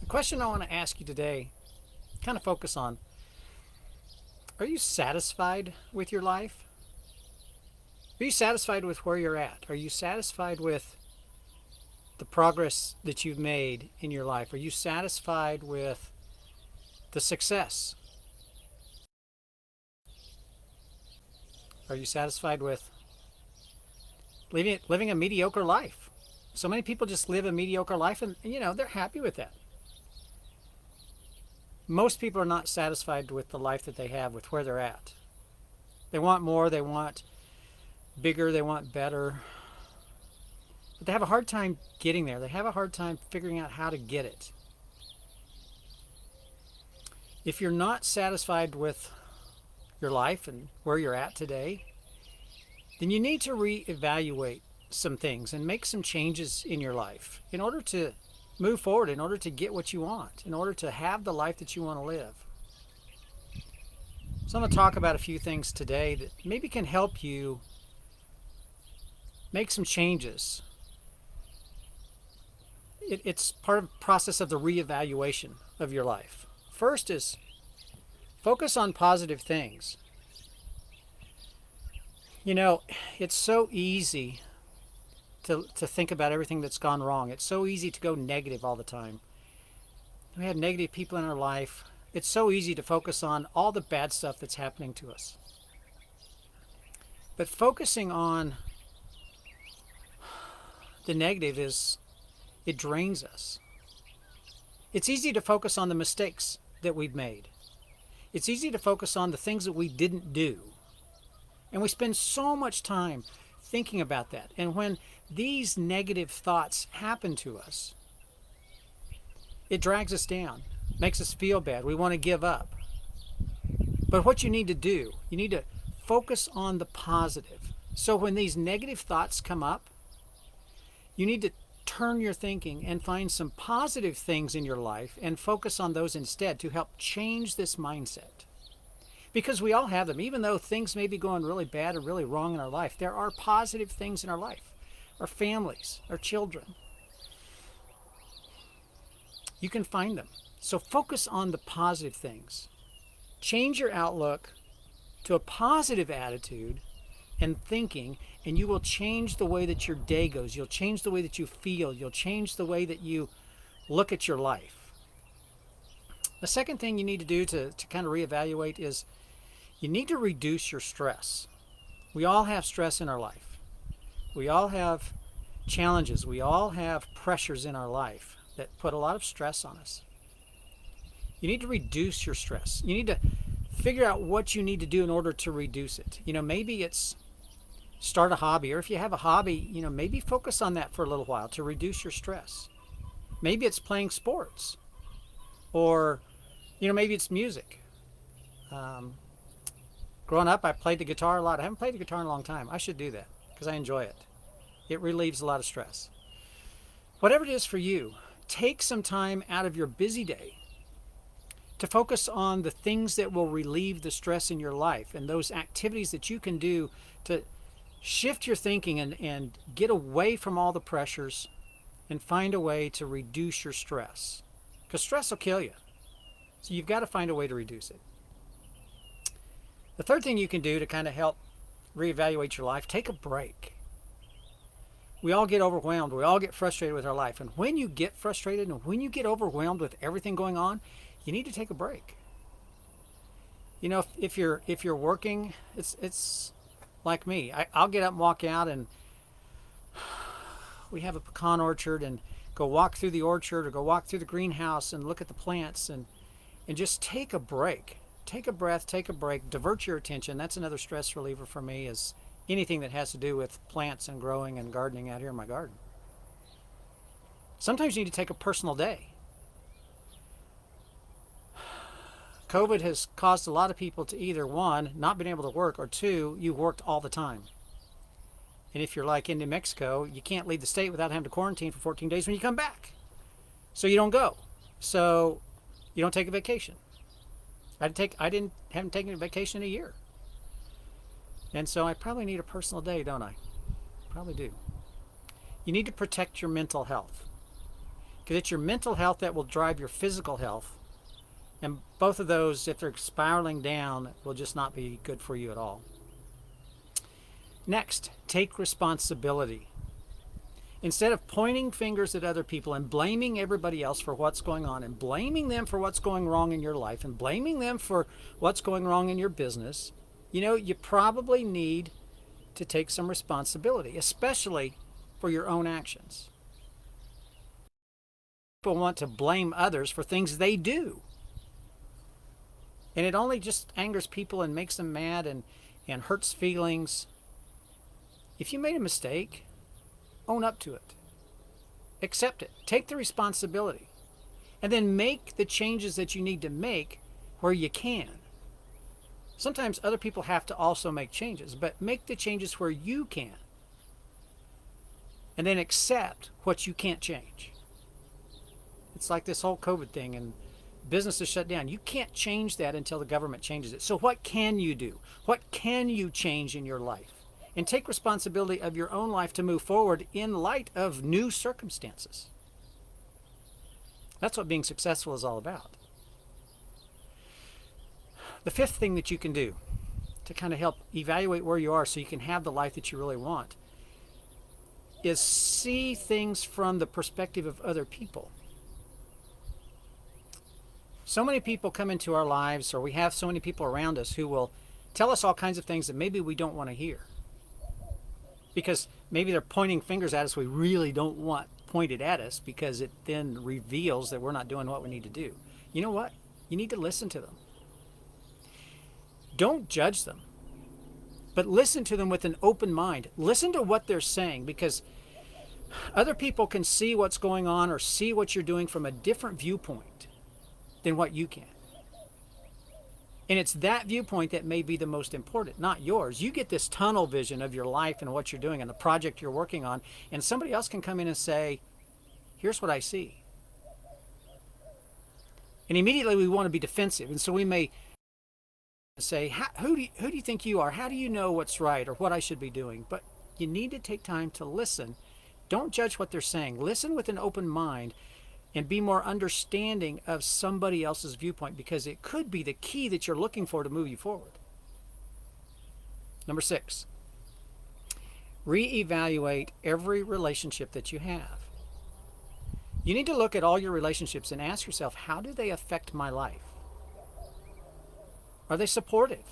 Question I want to ask you today, kind of focus on, are you satisfied with your life? Are you satisfied with where you're at? Are you satisfied with the progress that you've made in your life? Are you satisfied with the success? Are you satisfied with living a mediocre life? So many people just live a mediocre life and they're happy with that. Most people are not satisfied with the life that they have, with where they're at. They want more, they want bigger, they want better. But they have a hard time getting there. They have a hard time figuring out how to get it. If you're not satisfied with your life and where you're at today, then you need to reevaluate some things and make some changes in your life in order to move forward, in order to get what you want, in order to have the life that you want to live. So I'm going to talk about a few things today that maybe can help you make some changes. It's part of the process of the reevaluation of your life. First is focus on positive things. It's so easy to think about everything that's gone wrong. It's so easy to go negative all the time. We have negative people in our life. It's so easy to focus on all the bad stuff that's happening to us. But focusing on the negative it drains us. It's easy to focus on the mistakes that we've made. It's easy to focus on the things that we didn't do. And we spend so much time thinking about that. And when these negative thoughts happen to us, it drags us down, makes us feel bad. We want to give up. But what you need to do, you need to focus on the positive. So when these negative thoughts come up, you need to turn your thinking and find some positive things in your life and focus on those instead to help change this mindset. Because we all have them. Even though things may be going really bad or really wrong in our life, there are positive things in our life. Our families, our children. You can find them. So focus on the positive things. Change your outlook to a positive attitude and thinking, and you will change the way that your day goes. You'll change the way that you feel. You'll change the way that you look at your life. The second thing you need to do to kind of reevaluate is you need to reduce your stress. We all have stress in our life. We all have challenges. We all have pressures in our life that put a lot of stress on us. You need to reduce your stress. You need to figure out what you need to do in order to reduce it. Maybe it's start a hobby, or if you have a hobby, maybe focus on that for a little while to reduce your stress. Maybe it's playing sports, or maybe it's music. Growing up, I played the guitar a lot. I haven't played the guitar in a long time. I should do that because I enjoy it. It relieves a lot of stress. Whatever it is for you, take some time out of your busy day to focus on the things that will relieve the stress in your life and those activities that you can do to shift your thinking and get away from all the pressures and find a way to reduce your stress. Because stress will kill you. So you've got to find a way to reduce it. The third thing you can do to kind of help reevaluate your life, take a break. We all get overwhelmed. We all get frustrated with our life. And when you get frustrated and when you get overwhelmed with everything going on, you need to take a break. If you're working, it's like me. I'll get up and walk out, and we have a pecan orchard, and go walk through the orchard or go walk through the greenhouse and look at the plants and just take a break. Take a breath, take a break, divert your attention. That's another stress reliever for me, is anything that has to do with plants and growing and gardening out here in my garden. Sometimes you need to take a personal day. COVID has caused a lot of people to either, one, not been able to work, or two, you worked all the time. And if you're like in New Mexico, you can't leave the state without having to quarantine for 14 days when you come back. So you don't go. So you don't take a vacation. I haven't taken a vacation in a year. And so I probably need a personal day, don't I? Probably do. You need to protect your mental health. Because it's your mental health that will drive your physical health. And both of those, if they're spiraling down, will just not be good for you at all. Next, take responsibility. Instead of pointing fingers at other people and blaming everybody else for what's going on and blaming them for what's going wrong in your life and blaming them for what's going wrong in your business, you probably need to take some responsibility, especially for your own actions. People want to blame others for things they do. And it only just angers people and makes them mad and hurts feelings. If you made a mistake, own up to it. Accept it. Take the responsibility. And then make the changes that you need to make where you can. Sometimes other people have to also make changes, but make the changes where you can. And then accept what you can't change. It's like this whole COVID thing and business is shut down. You can't change that until the government changes it. So what can you do? What can you change in your life? And take responsibility of your own life to move forward in light of new circumstances. That's what being successful is all about. The fifth thing that you can do to kind of help evaluate where you are so you can have the life that you really want is see things from the perspective of other people. So many people come into our lives, or we have so many people around us who will tell us all kinds of things that maybe we don't want to hear. Because maybe they're pointing fingers at us we really don't want pointed at us, because it then reveals that we're not doing what we need to do. You know what? You need to listen to them. Don't judge them, but listen to them with an open mind. Listen to what they're saying, because other people can see what's going on or see what you're doing from a different viewpoint than what you can. And it's that viewpoint that may be the most important, not yours. You get this tunnel vision of your life and what you're doing and the project you're working on, and somebody else can come in and say, here's what I see. And immediately we want to be defensive, and so we may say, who do you think you are? How do you know what's right or what I should be doing? But you need to take time to listen. Don't judge what they're saying. Listen with an open mind and be more understanding of somebody else's viewpoint, because it could be the key that you're looking for to move you forward. Number 6, reevaluate every relationship that you have. You need to look at all your relationships and ask yourself, how do they affect my life? Are they supportive?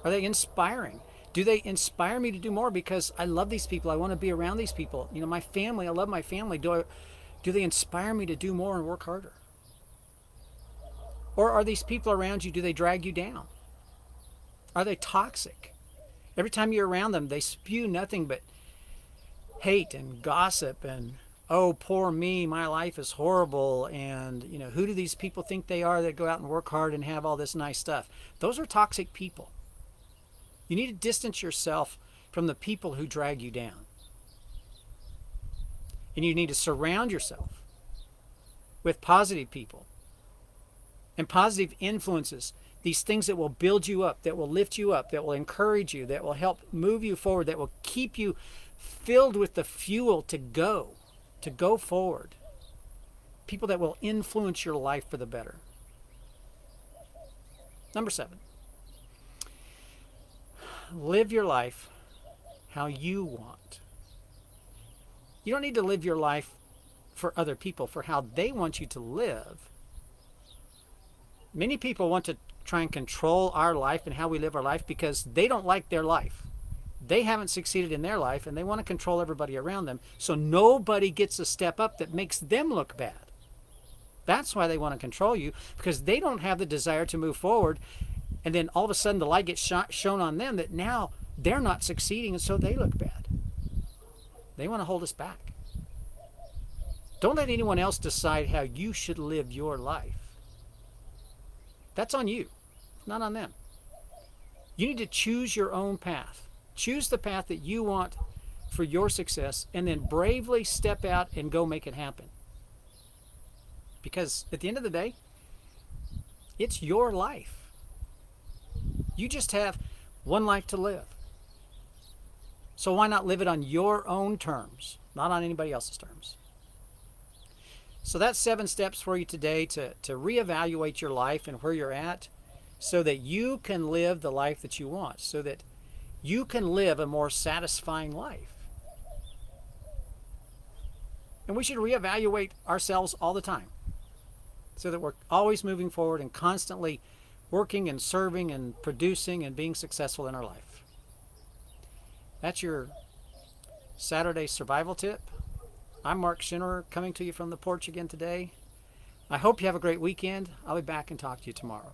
Are they inspiring? Do they inspire me to do more because I love these people? I want to be around these people. My family, I love my family. Do they inspire me to do more and work harder? Or are these people around you, do they drag you down? Are they toxic? Every time you're around them, they spew nothing but hate and gossip and, oh, poor me, my life is horrible. And, who do these people think they are that go out and work hard and have all this nice stuff? Those are toxic people. You need to distance yourself from the people who drag you down. And you need to surround yourself with positive people and positive influences, these things that will build you up, that will lift you up, that will encourage you, that will help move you forward, that will keep you filled with the fuel to go forward. People that will influence your life for the better. Number 7, live your life how you want. You don't need to live your life for other people, for how they want you to live. Many people want to try and control our life and how we live our life because they don't like their life. They haven't succeeded in their life, and they want to control everybody around them, so nobody gets a step up that makes them look bad. That's why they want to control you, because they don't have the desire to move forward, and then all of a sudden the light gets shown on them that now they're not succeeding, and so they look bad. They want to hold us back. Don't let anyone else decide how you should live your life. That's on you, not on them. You need to choose your own path. Choose the path that you want for your success, and then bravely step out and go make it happen. Because at the end of the day, it's your life. You just have one life to live. So why not live it on your own terms, not on anybody else's terms? So that's 7 steps for you today to reevaluate your life and where you're at so that you can live the life that you want, so that you can live a more satisfying life. And we should reevaluate ourselves all the time so that we're always moving forward and constantly working and serving and producing and being successful in our life. That's your Saturday survival tip. I'm Mark Schinnerer coming to you from the porch again today. I hope you have a great weekend. I'll be back and talk to you tomorrow.